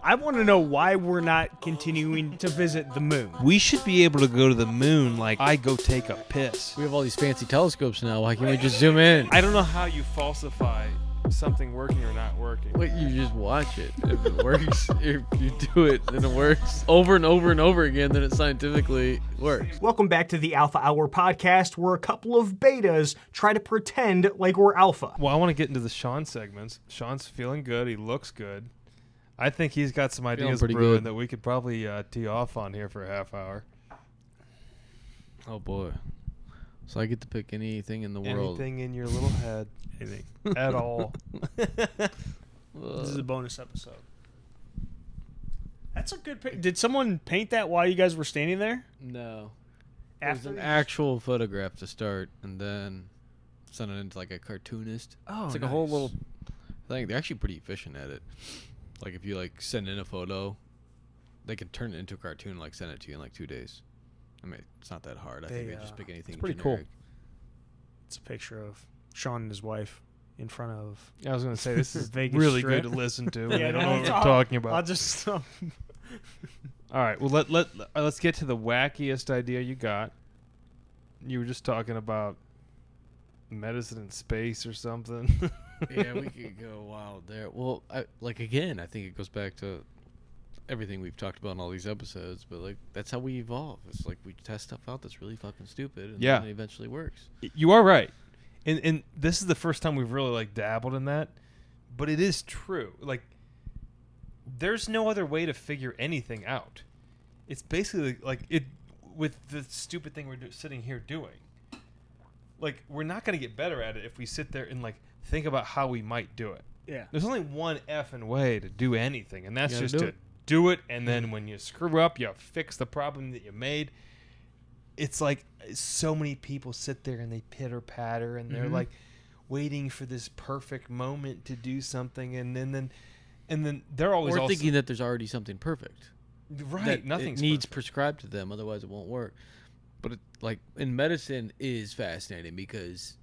I want to know why we're not continuing to visit the moon. We should be able to go to the moon like I go take a piss. We have all these fancy telescopes now. Why can't we just zoom in? I don't know how you falsify something working or not working. Wait, you just watch it. If it works, if you do it, then it works. Over and over and over again, then it scientifically works. Welcome back to the Alpha Hour podcast, where a couple of betas try to pretend like we're alpha. Well, I want to get into the Sean segments. Sean's feeling good. He looks good. I think he's got some ideas brewing that we could probably tee off on here for a half hour. Oh, boy. So I get to pick anything in the world. Anything in your little head. Anything at all. This is a bonus episode. That's a good pic. Did someone paint that while you guys were standing there? No. After It was an actual photograph to start, and then send it into like a cartoonist. Oh, it's like a whole little thing. They're actually pretty efficient at it. Like if you like send in a photo, they can turn it into a cartoon and like send it to you in like 2 days. I mean, it's not that hard. I think they just pick anything. It's pretty generic. cool. It's a picture of Sean and his wife in front of. I was going to say, this is Vegas really Strip. good to listen to. Yeah, I don't know what we're talking about. I'll just. All right, well, let's get to the wackiest idea you got. You were just talking about medicine in space or something. Yeah, we could go wild there. Well, again, I think it goes back to everything we've talked about in all these episodes, but like that's how we evolve. It's like we test stuff out that's really fucking stupid, and then it eventually works. You are right. And this is the first time we've really like dabbled in that, but it is true. Like there's no other way to figure anything out. It's basically like it with the stupid thing we're sitting here doing. Like we're not going to get better at it if we sit there and like think about how we might do it. Yeah. There's only one effing way to do anything, and that's just to do it. And then when you screw up, you fix the problem that you made. It's like so many people sit there and they pitter patter and they're like waiting for this perfect moment to do something, and then they're always thinking that there's already something perfect. Right, nothing needs prescribed to them, otherwise it won't work. But like in medicine is fascinating because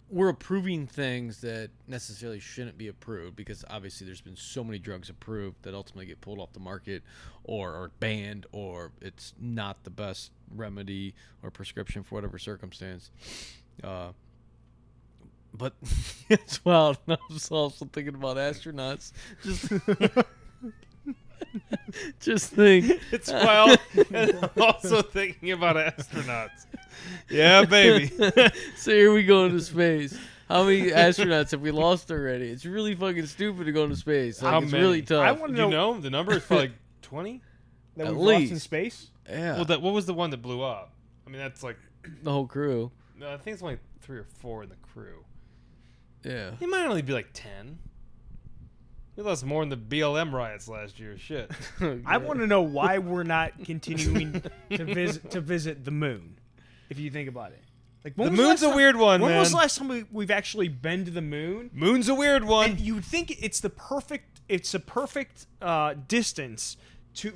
we're approving things that necessarily shouldn't be approved, because obviously there's been so many drugs approved that ultimately get pulled off the market or are banned, or it's not the best remedy or prescription for whatever circumstance. But it's wild. I was also thinking about astronauts. Just think. It's wild. And I'm also thinking about astronauts. Yeah, baby. So here we go into space. How many astronauts have we lost already? It's really fucking stupid to go into space. Like, it's really tough. I want to know the number is like 20? That At we've lost least. in space? Yeah. Well, what was the one that blew up? I mean, that's like The whole crew. I think it's only 3 or 4 in the crew. Yeah. It might only be like 10. We lost more in the BLM riots last year. Shit. I want to know why we're not continuing to visit the moon. If you think about it, like The moon's a weird one, When man. was the last time we've actually been to the moon? Moon's a weird one. And you'd think it's a perfect distance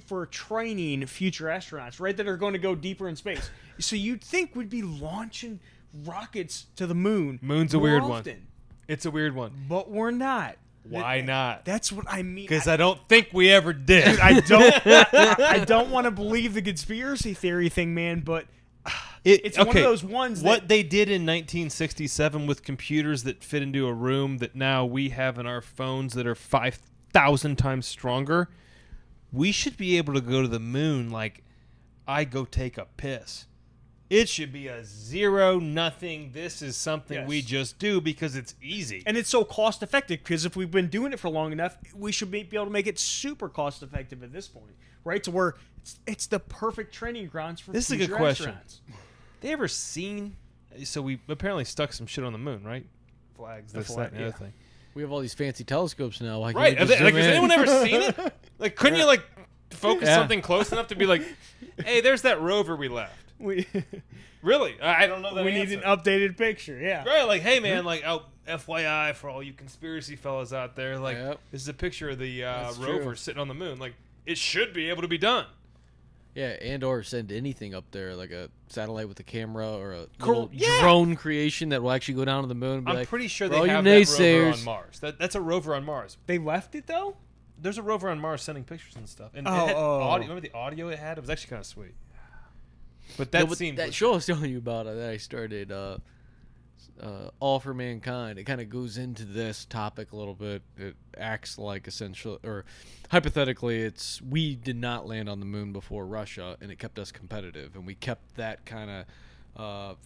for training future astronauts, right? That are going to go deeper in space. So you'd think we'd be launching rockets to the moon. Moon's a more weird often, one. It's a weird one. but we're not. Why not? That's what I mean. Because I don't think we ever did. Dude, I don't want to believe the conspiracy theory thing, man, but it's one of those ones that... What they did in 1967 with computers that fit into a room that now we have in our phones that are 5,000 times stronger, we should be able to go to the moon like I go take a piss. It should be a 0-0. This is something we just do because it's easy. And it's so cost effective, because if we've been doing it for long enough, we should be able to make it super cost effective at this point, right? To where it's the perfect training grounds for This is a future good question. astronauts. They ever seen... So we apparently stuck some shit on the moon, right? Flags, this, that, and the other thing. We have all these fancy telescopes now. Why can't Right. we just zoom Has in? anyone ever seen it? Like, couldn't you, like, focus something close enough to be like, hey, there's that rover we left. Really? I don't know that We need an updated picture, yeah. Right, like, hey, man, like, FYI for all you conspiracy fellas out there, like, this is a picture of the rover sitting on the moon. Like, it should be able to be done. Yeah, and or send anything up there, like a satellite with a camera or a little Yeah. drone creation that will actually go down to the moon. And be I'm like, pretty sure "For all they you have that rover naysayers." on Mars. That's a rover on Mars. They left it, though? There's a rover on Mars sending pictures and stuff. And Oh, it had oh. audio. Remember the audio it had? It was actually kind of sweet. But that seemed that show I was telling you about that I started, All for Mankind. It kind of goes into this topic a little bit. It acts like essential, or hypothetically, it's we did not land on the moon before Russia, and it kept us competitive, and we kept that kind of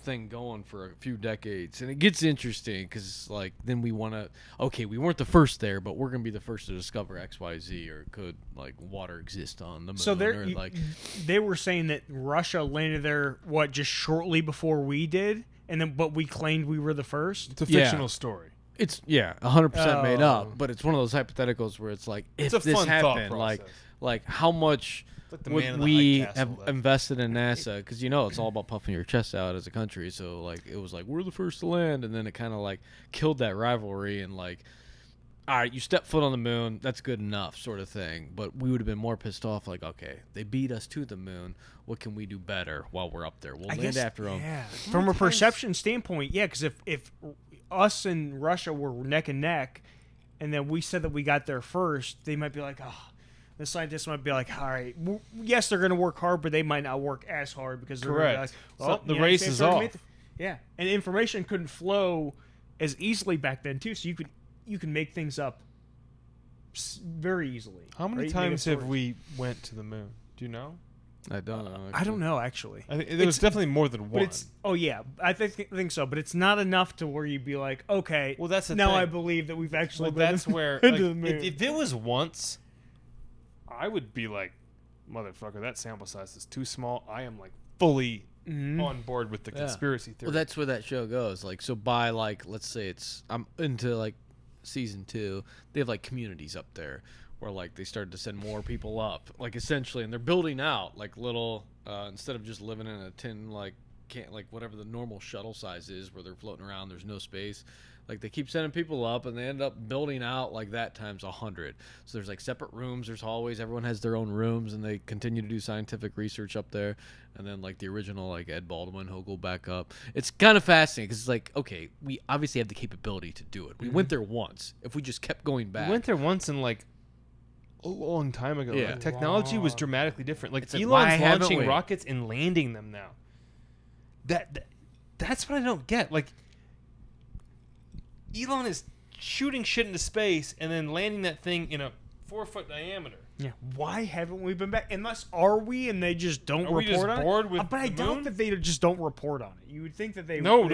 thing going for a few decades. And it gets interesting because like then we want to, okay, we weren't the first there, but we're gonna be the first to discover XYZ, or could like water exist on the moon? So or, like they were saying that Russia landed there just shortly before we did, and then but we claimed we were the first. It's a Yeah. fictional story. It's 100% made Oh. up, but it's one of those hypotheticals where it's like, if It's a this fun thought happened, process. like how much Like the man in would the we White have Castle, that- invested in NASA? Because it's all about puffing your chest out as a country. So like it was like we're the first to land, and then it kind of like killed that rivalry and like, all right, you step foot on the moon, that's good enough, sort of thing. But we would have been more pissed off, like, okay, they beat us to the moon. What can we do better while we're up there? We'll land after them. Yeah. From a perception standpoint, yeah, because if us and Russia were neck and neck, and then we said that we got there first, they might be like, oh, the scientists might be like, all right, yes, they're going to work hard, but they might not work as hard because they're gonna be Correct. like, well, So the United race States is already made off. yeah, and information couldn't flow as easily back then too, so you could make things up very easily. How many right? times have Megastores. we went to the moon? Do you know? I don't know. I don't know actually. I think there was definitely more than But one. it's I think so, but it's not enough to where you'd be like, okay, Well, that's the now thing. I believe that we've actually Well, been that's where to like, the moon. if it was once, I would be like, motherfucker, that sample size is too small. I am like fully Mhm. on board with the Yeah. conspiracy theory. Well, that's where that show goes. Like, so by like, let's say I'm into like season 2, they have like communities up there where like they started to send more people up, like essentially, and they're building out like little instead of just living in a tin like can't like whatever the normal shuttle size is where they're floating around. There's no space. Like they keep sending people up, and they end up building out like that times 100. So there's like separate rooms, there's hallways. Everyone has their own rooms, and they continue to do scientific research up there. And then like the original like Ed Baldwin, he'll go back up. It's kind of fascinating because it's like, okay, we obviously have the capability to do it. We went there once. If we just kept going back, we went there once in like a long time ago. Yeah. Like, technology was dramatically different. Like It's like, why Elon's haven't launching we? rockets and landing them now. That's what I don't get. Like Elon is shooting shit into space and then landing that thing in a 4-foot diameter. Yeah. Why haven't we been back? Unless are we and they just don't Are we report just on bored it? with But I the doubt moon? that they just don't report on it. You would think that they No.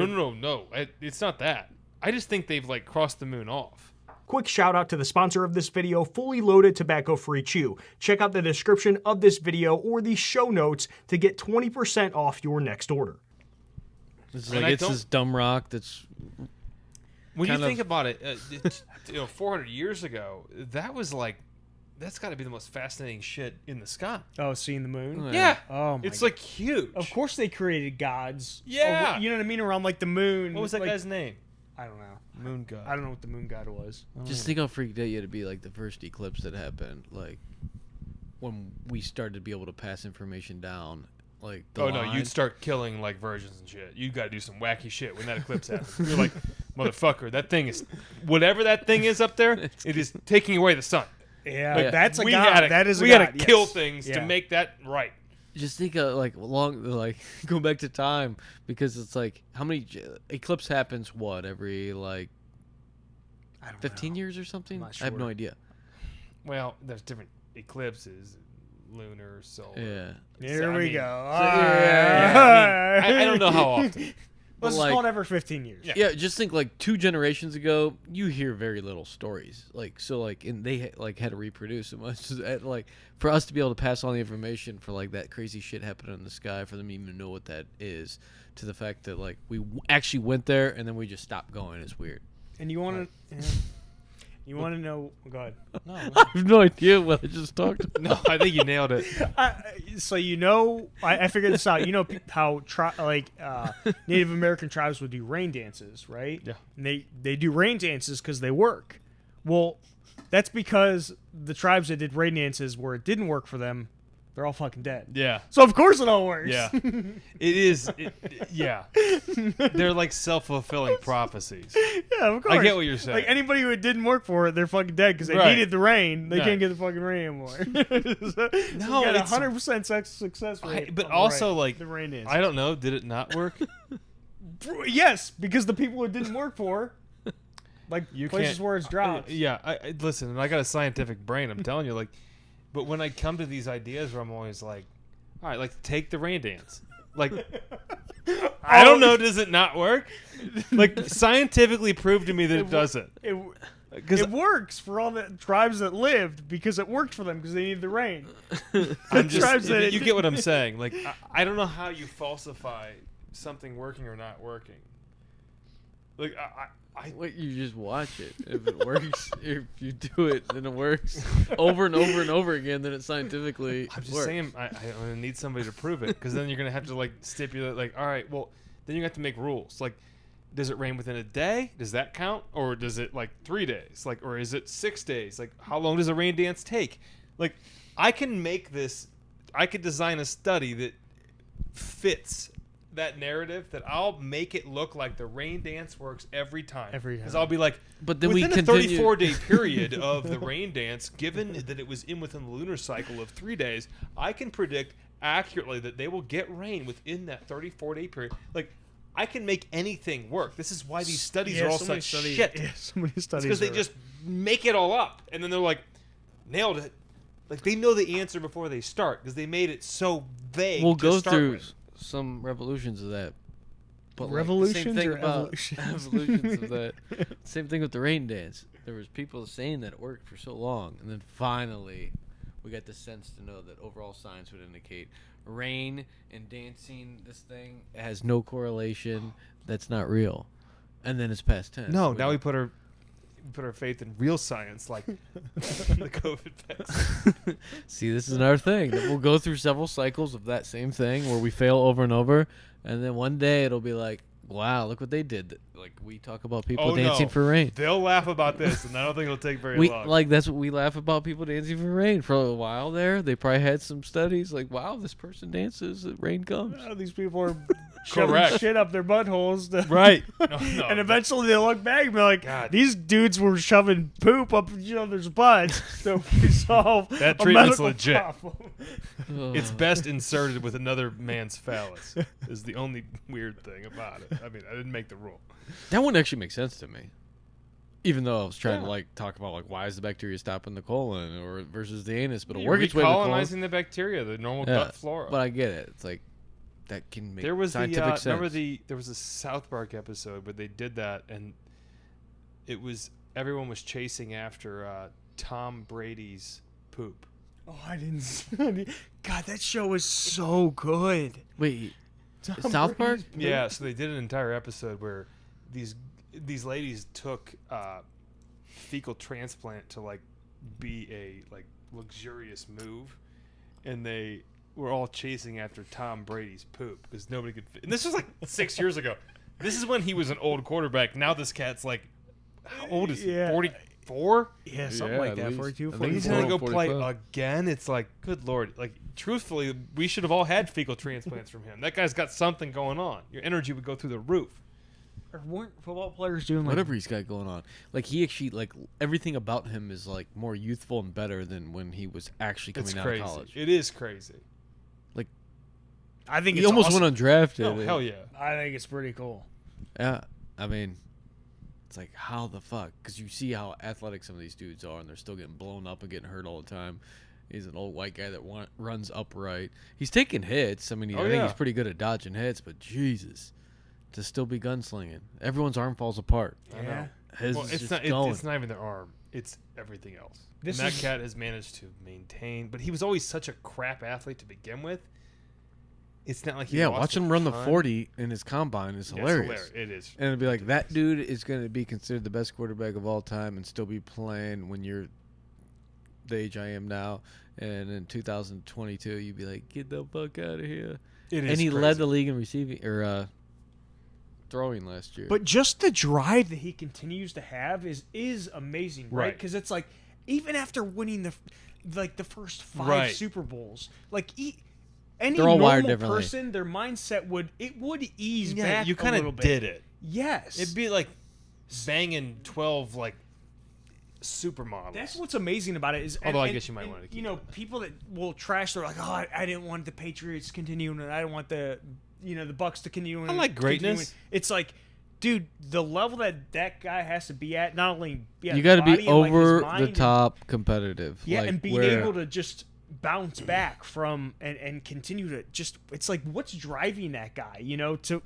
It's not that. I just think they've like crossed the moon off. Quick shout out to the sponsor of this video, Fully Loaded Tobacco-Free Chew. Check out the description of this video or the show notes to get 20% off your next order. it's And like I it's don't- this dumb rock that's When you kind think of- about it, 400 years ago, that's got to be the most fascinating shit in the sky. Oh, seeing the moon? Yeah. Oh, my It's God. like huge. Of course they created gods. Yeah. You know what I mean? Around like the moon. What was that like, guy's name? I don't know. Moon God. I don't know what the moon god was. just think how freaked out you had to be like the first eclipse that happened, like when we started to be able to pass information down. Like the Oh no, line. you'd start killing like virgins and shit. You got to do some wacky shit when that eclipse happens. You're like, motherfucker, that thing is whatever that thing is up there. It is taking away the sun. Yeah, Like, that's a we god. gotta- That is a we god. gotta kill yes. things to Yeah. make that right. Just think of like go back to time, because it's like how many eclipse happens every like I don't 15 know. years or something. I'm not I have no sure. idea. Well, there's different eclipses, lunar, solar. Yeah. There So, I we mean- go. Yeah, I don't know how often. Let's like- just call it every 15 years. Yeah. Yeah, just think like 2 generations ago, you hear very little stories. Like so, like and they like had to reproduce so much. Like for us to be able to pass on the information for like that crazy shit happening in the sky, for them to even know what that is, to the fact that like we actually went there and then we just stopped going is weird. And you want to, you want to know? Go ahead. No, I have no idea what I just talked about. no, I think you nailed it. So I figured this out. You know how Native American tribes would do rain dances, right? Yeah. And they do rain dances because they work. Well, that's because the tribes that did rain dances where it didn't work for them they're all fucking dead. Yeah. So of course it all works. Yeah. It is. Yeah. They're like self-fulfilling prophecies. Yeah, of course. I get what you're saying. Like anybody who didn't work for it, they're fucking dead because they Right. needed the rain. They Right. can't get the fucking rain anymore. So No, you got it's- 100% success rate. but on the also, rain. like, the rain is. I don't know. Did it not work? Yes, because the people it didn't work for, like You places can't- where it's dropped. Yeah. I listen. And I got a scientific brain. I'm telling you. Like, but when I come to these ideas, where I'm always like, all right, like take the rain dance. Like, I don't know. Does it not work? Like, scientifically prove to me that it doesn't. It works for all the tribes that lived because it worked for them because they needed the rain. I'm just, tribes that you get what I'm saying. Like, I don't know how you falsify something working or not working. Like, Wait, you just watch it. If it works, if you do it, then it works over and over and over again. Then it scientifically I'm just works. saying, I'm gonna need somebody to prove it, because then you're gonna have to like stipulate, like, all right, well, then you have to make rules. Like, does it rain within a day? Does that count, or does it like 3 days? Like, or is it 6 days? Like, how long does a rain dance take? Like, I can make this. I could design a study that fits that narrative, that I'll make it look like the rain dance works every time. Because I'll be like, But then within we a continue. 34-day period of the rain dance, given that it was within the lunar cycle of 3 days, I can predict accurately that they will get rain within that 34-day period. Like, I can make anything work. This is why these studies are all so many such studies- shit. Yeah, so many It's studies. because they are- just make it all up, and then they're like, nailed it. Like, they know the answer before they start because they made it so vague. We'll to go start through with. some revolutions of that. But Revolutions like, the same thing or about evolutions? evolutions of that. Same thing with the rain dance. There was people saying that it worked for so long, and then finally, we got the sense to know that overall science would indicate rain and dancing. This thing has no correlation. That's not real. And then it's past tense. No, now we put our faith in real science, like the COVID vaccine. See, this is another thing. That we'll go through several cycles of that same thing where we fail over and over, and then one day it'll be like, wow, look what they did. Like, we talk about people Oh, dancing no. for rain. They'll laugh about this, and I don't think it'll take very We long. like that's what we laugh about, people dancing for rain. For a while there, they probably had some studies like, wow, this person dances, rain comes. Oh, these people are shoving Correct. shit up their buttholes. Right. No, And eventually they look back and be like, God. these dudes were shoving poop up each other's butts to resolve That a treatment's medical legit. problem. It's best inserted with another man's phallus, is the only weird thing about it. I mean, I didn't make the rule. That one actually makes sense to me. Even though I was trying to Yeah. like talk about like why is the bacteria stopping the colon or versus the anus, but it'll You're work its way to the colon. recolonizing the bacteria, the normal Yeah, gut flora. But I get it. It's like that can make There was scientific sense. remember there was a South Park episode where they did that, and it was everyone was chasing after Tom Brady's poop. Oh, I didn't. God, that show was so good. Wait, Tom South Park? Brady's poop. Yeah, so they did an entire episode where these ladies took fecal transplant to like be a like luxurious move, and they were all chasing after Tom Brady's poop because nobody could. And this was like 6 years ago. This is when he was an old quarterback. Now this cat's like, how old is he? Yeah. 44? Yeah, something Yeah, like at that. least. 42, I think He's 44. gonna go play 45. again. It's like, good lord! Like, truthfully, we should have all had fecal transplants from him. That guy's got something going on. Your energy would go through the roof. Or weren't football players doing like Whatever he's got going on, like he actually like everything about him is like more youthful and better than when he was actually It's coming out crazy. of college. It is crazy. I think He it's almost awesome. went undrafted. Oh hell yeah! I think it's pretty cool. Yeah, I mean, it's like how the fuck? Because you see how athletic some of these dudes are, and they're still getting blown up and getting hurt all the time. He's an old white guy that runs upright. He's taking hits. I mean, I think yeah. he's pretty good at dodging hits, but Jesus, to still be gunslinging, everyone's arm falls apart. I know. His Well, is it's just not. going. It's not even their arm. It's everything else. This and that is- cat has managed to maintain. But he was always such a crap athlete to begin with. It's not like he Yeah, lost watch a him run the ton. 40 in his combine is Yeah, it's hilarious. It is. And it'd be like, that dude is going to be considered the best quarterback of all time and still be playing when you're the age I am now. And in 2022, you'd be like, get the fuck out of here. It is. And he crazy. led the league in receiving or throwing last year. But just the drive that he continues to have is amazing, right? Right. Because it's like even after winning like the first 5 Right. Super Bowls. Like any They're all wired normal differently. person, their mindset would ease Yeah, back. you kind of did it. Yes, It'd be like banging 12 like supermodels. that's what's amazing about it. Is Although I guess you might want to keep people that will trash. They're like, oh, I didn't want the Patriots continuing, and I don't want the the Bucks to continue. I like greatness. continuing. It's like, dude, the level that guy has to be at, not only You got to be body and, like, his over mind the and- top competitive. Yeah, like, and being where- able to just bounce back from and continue to just, it's like, what's driving that guy,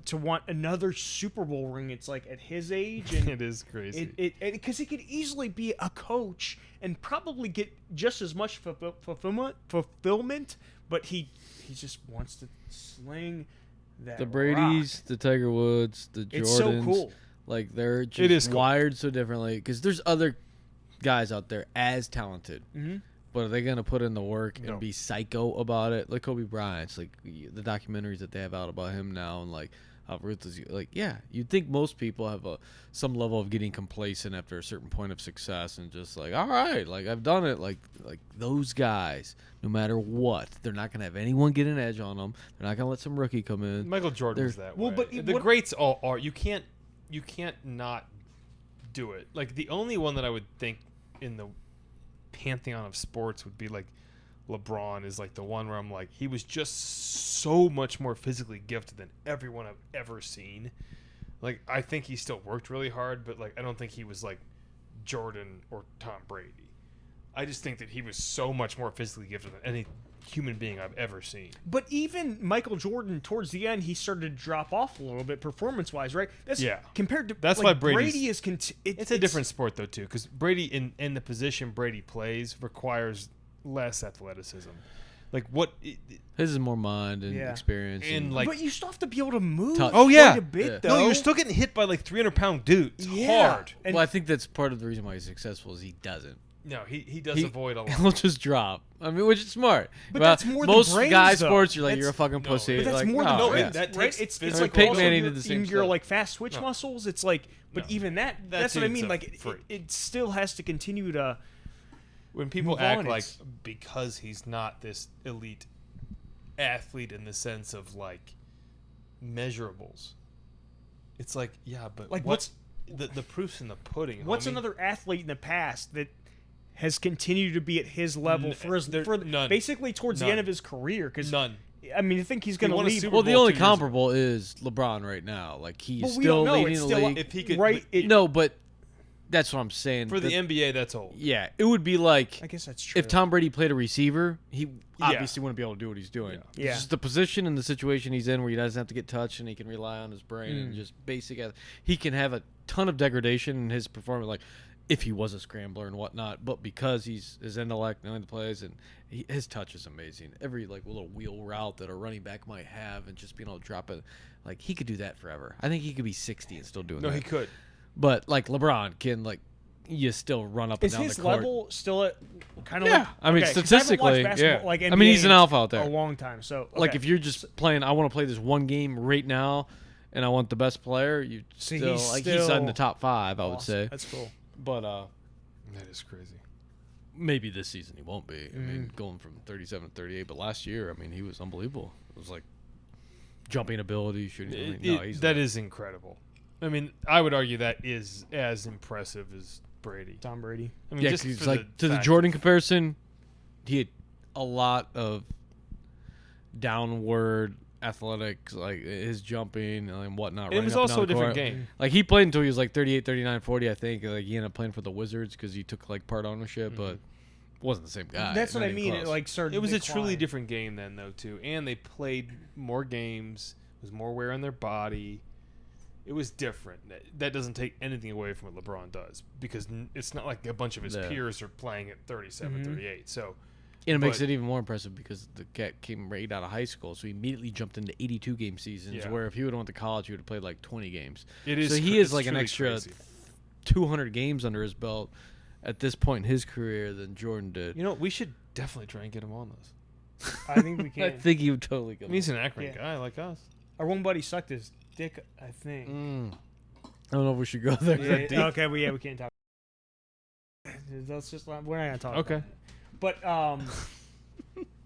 to want another Super Bowl ring? It's like at his age, and It is crazy. because he could easily be a coach and probably get just as much fulfillment, but he just wants to sling that the Brady's, rock. the Tiger Woods, the Jordans. It's so cool. Like, they're It just is cool. wired so differently. Because there's other guys out there as talented. Mm-hmm. But are they going to put in the work No. and be psycho about it? Like Kobe Bryant's, like the documentaries that they have out about him now, and like how ruthless. Like, yeah, you'd think most people have some level of getting complacent after a certain point of success and just like, all right, like I've done it. Like those guys, no matter what, they're not going to have anyone get an edge on them. They're not going to let some rookie come in. Michael Jordan was that Well, way. but the what- greats all are. You can't not do it. Like, the only one that I would think in the pantheon of sports would be like LeBron is like the one where I'm like, he was just so much more physically gifted than everyone I've ever seen. Like, I think he still worked really hard, but like, I don't think he was like Jordan or Tom Brady. I just think that he was so much more physically gifted than any human being I've ever seen. But even Michael Jordan, towards the end, he started to drop off a little bit performance-wise, right? That's Yeah. Compared to That's like, why Brady's- Brady is. It's a different sport though too, because Brady in the position Brady plays requires less athleticism. Like His is more mind and Yeah. experience. And, like- but you still have to be able to move. Touch. Oh, yeah. quite a bit, Yeah. though. no, you're still getting hit by like 300-pound dudes. Yeah. Hard. And well, I think that's part of the reason why he's successful is he doesn't. No, he does He- avoid a lot. He'll just drop. I mean, which is smart. But Well, that's more than most brains, guy though. sports. You're like, That's- you're a fucking no, pussy. But that's like, more no, than no, brains, that right? takes It's physical like Peyton also Manning your, did the same your stuff. like fast switch No. muscles. It's like, but No. even that's what I dude's mean. a Like freak. it still has to continue to. When people Move act on, like it's- because he's not this elite athlete in the sense of like measurables, it's like, yeah, but Like, what's the proof's in the pudding? What's homie. another athlete in the past that has continued to be at his level none. basically towards the None. end of his career? Because None. I mean, I think he's going to won a leave. Super Well, the Bowl only 2 years ago. comparable is LeBron right now. Like, he's But we still don't know. leading It's the still league. If he could, right. but No, but that's what I'm saying. for the NBA, that's old. yeah, it would be like I guess that's true. if Tom Brady played a receiver, he obviously wouldn't be able to do what he's doing. Yeah. It's just the position and the situation he's in where he doesn't have to get touched and he can rely on his brain and just basic. He can have a ton of degradation in his performance, like if he was a scrambler and whatnot. But because he's his intellect, knowing the plays, and his touch is amazing. Every like little wheel route that a running back might have, and just being able to drop it, like he could do that forever. I think he could be 60 and still doing No, that. he could. But like LeBron can you still run up and is down his the court. level still at kind of? Yeah, like, I mean, okay, 'cause I haven't watched statistically, basketball, yeah. Like I mean, he's an NBA alpha out there. a long time. So Like okay. if you're just playing, I want to play this one game right now, and I want the best player. You See, still he's like he's still in the top 5, I would Awesome. say. That's cool. But That is crazy. maybe this season he won't be. I mean, Mm. going from 37 to 38, but last year, I mean, he was unbelievable. It was like jumping ability, shooting. That is incredible. I mean, I would argue that is as impressive as Brady. Tom Brady. I mean, Yeah, just 'cause for like to the fact- Jordan comparison, he had a lot of downward athletics, like his jumping and whatnot. It was running up and also a down the different court. game. Like he played until he was like 38, 39, 40, I think. Like he ended up playing for the Wizards because he took like part ownership, but wasn't the same guy. That's what not I even mean. close. It like started. It was to a truly decline. different game then, though, too. And they played more games. There was more wear on their body. It was different. That doesn't take anything away from what LeBron does because it's not like a bunch of his Yeah. peers are playing at 37, 38. So And it makes but- it even more impressive because the cat came right out of high school, so he immediately jumped into 82 game seasons. Yeah. Where if he would have went to college, he would have played like 20 games. it is. So he cra- is it's like an truly extra crazy. 200 games under his belt at this point in his career than Jordan did. You know, we should definitely try and get him on this. I think we I can. think he would totally go. I mean, he's an Akron Yeah. guy like us. Our one buddy sucked his dick. I think. I don't know if we should go there. Yeah, okay, we can't talk. Let's just we're not gonna talk. Okay. About it. But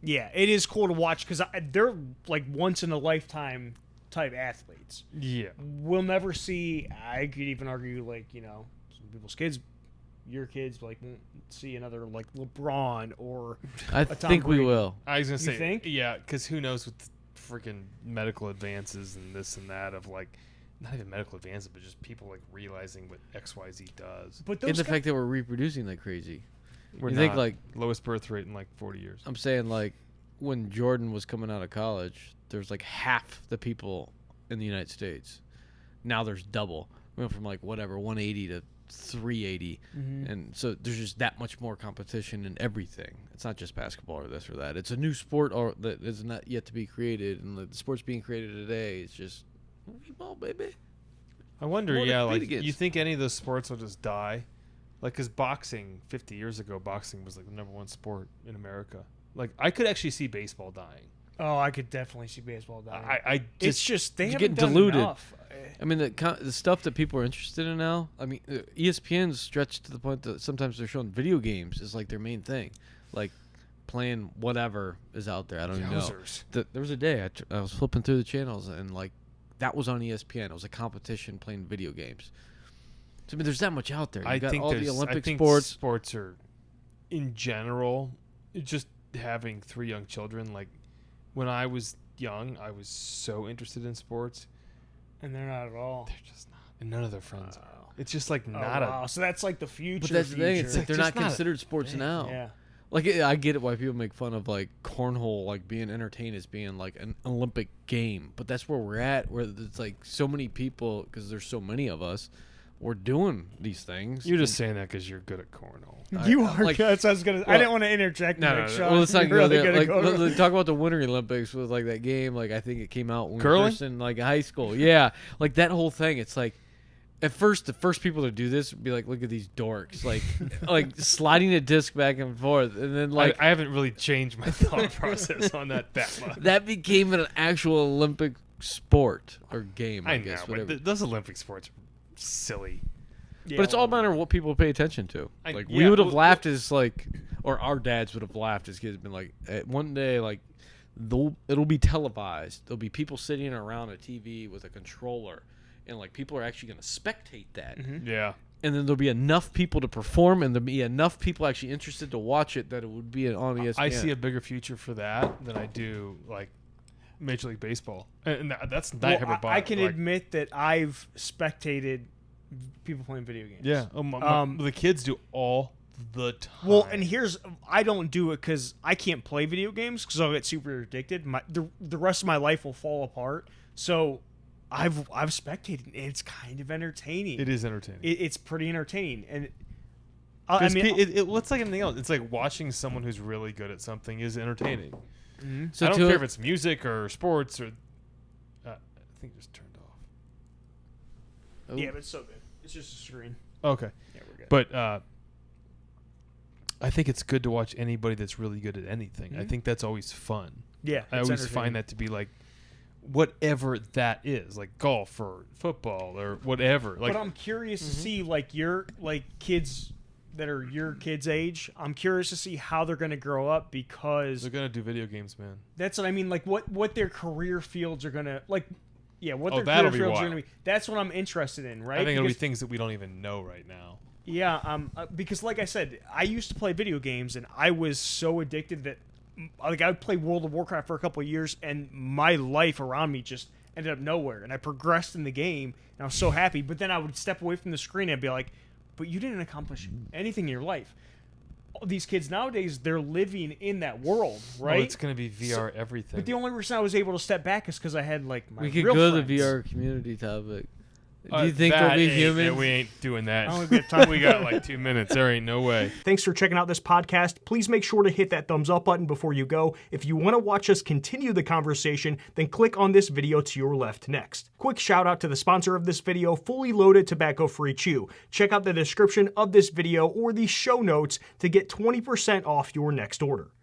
yeah, it is cool to watch because they're like once in a lifetime type athletes. Yeah. We'll never see. I could even argue like some people's kids, your kids like won't see another like LeBron or I a Tom think we Brady. will. I was gonna You say, think? yeah, because who knows with freaking medical advances and this and that of like, not even medical advances, but just people like realizing what XYZ does. But And those the guys, fact that we're reproducing like crazy. We're You not think, like- lowest birth rate in like 40 years. I'm saying like when Jordan was coming out of college, there's like half the people in the United States. Now there's double. We went from like whatever 180 to 380, and so there's just that much more competition in everything. It's not just basketball or this or that. It's a new sport or that is not yet to be created, and the sport's being created today. It's just ball, baby. I wonder, More yeah, to like compete against. you think any of those sports will just die? Like, because boxing 50 years ago, boxing was like the number one sport in America. Like, I could actually see baseball dying. oh, I could definitely see baseball dying. I it's just just they it's haven't getting done diluted. enough. I mean, the stuff that people are interested in now. I mean, ESPN's stretched to the point that sometimes they're showing video games is like their main thing, like playing whatever is out there. I don't even know. Yowzers. There was a day I was flipping through the channels and like that was on ESPN. It was a competition playing video games. So I mean, there's that much out there. You got all the Olympic sports. Sports are, in general, just having 3 young children. Like, when I was young, I was so interested in sports. And they're not at all. They're just not, and none of their friends are. It's just like Oh, not wow. So that's like the future. But that's the thing. It's like they're Just not not a considered sports now. Yeah. Like I get it why people make fun of like cornhole, like being entertained as being like an Olympic game, but that's where we're at. Where it's like so many people, because there's so many of us, we're doing these things. You're just saying that because you're good at cornhole. You I- are. like- that's what I was gonna. I well, didn't want to interject. No, Nick, no, no. Sean. Well, let's not You're go really there. gonna Like, go to- let's talk about the Winter Olympics with like that game. Like I think it came out when we were Curling? first in like high school. Yeah, like that whole thing. It's like at first the first people to do this would be like, look at these dorks, like like sliding a disc back and forth, and then like I haven't really changed my thought process on that much. that became an actual Olympic sport or game. I I guess know, whatever. but those Olympic sports are silly. Yeah, But it's all a well, matter of what people pay attention to. Like we yeah, would have well, laughed as like, or our dads would have laughed as kids. Been like, one day like, it'll be televised. There'll be people sitting around a TV with a controller, and like people are actually going to spectate that. Yeah. And then there'll be enough people to perform, and there'll be enough people actually interested to watch it that it would be on ESPN. I see a bigger future for that than I do like Major League Baseball, and that's not Well, I can admit that I've spectated people playing video games. Yeah, the kids do all the time. Well, and I don't do it because I can't play video games because I'll get super addicted. The rest of my life will fall apart. So I've spectated, and it's kind of entertaining. it is entertaining. It's pretty entertaining, and it's like anything else. It's like watching someone who's really good at something is entertaining. So I don't to care it- if it's music or sports or. I think it just turned off. Oh. yeah, but it's so good. It's just a screen. Okay, Yeah, we're good. but I think it's good to watch anybody that's really good at anything. I Mhm. think that's always fun. Yeah, I it's always find entertaining. that to be like whatever that is, like golf or football or whatever. Like But I'm curious to see like your kids that are your kids' age. I'm curious to see how they're going to grow up because they're gonna do video games, man. that's what I mean. Like what their career fields are going to like. Yeah, what their that'll career be fields are wild. going to be. That's what I'm interested in, right? I think it'll be Because- things that we don't even know right now. Yeah, because like I said, I used to play video games, and I was so addicted that like I would play World of Warcraft for a couple of years, and my life around me just ended up nowhere. And I progressed in the game, and I was so happy. But then I would step away from the screen and be like, "But you didn't accomplish anything in your life." These kids nowadays, they're living in that world, right? Well, it's gonna be VR everything. But the only reason I was able to step back is because I had like my we could real go to friends. the VR community topic. Do you think that there'll be ain't- humans? Yeah, we ain't doing that. I don't think we have time. We got like 2 minutes. There ain't no way. Thanks for checking out this podcast. Please make sure to hit that thumbs up button before you go. If you want to watch us continue the conversation, then click on this video to your left next. Quick shout out to the sponsor of this video, Fully Loaded Tobacco Free Chew. Check out the description of this video or the show notes to get 20% off your next order.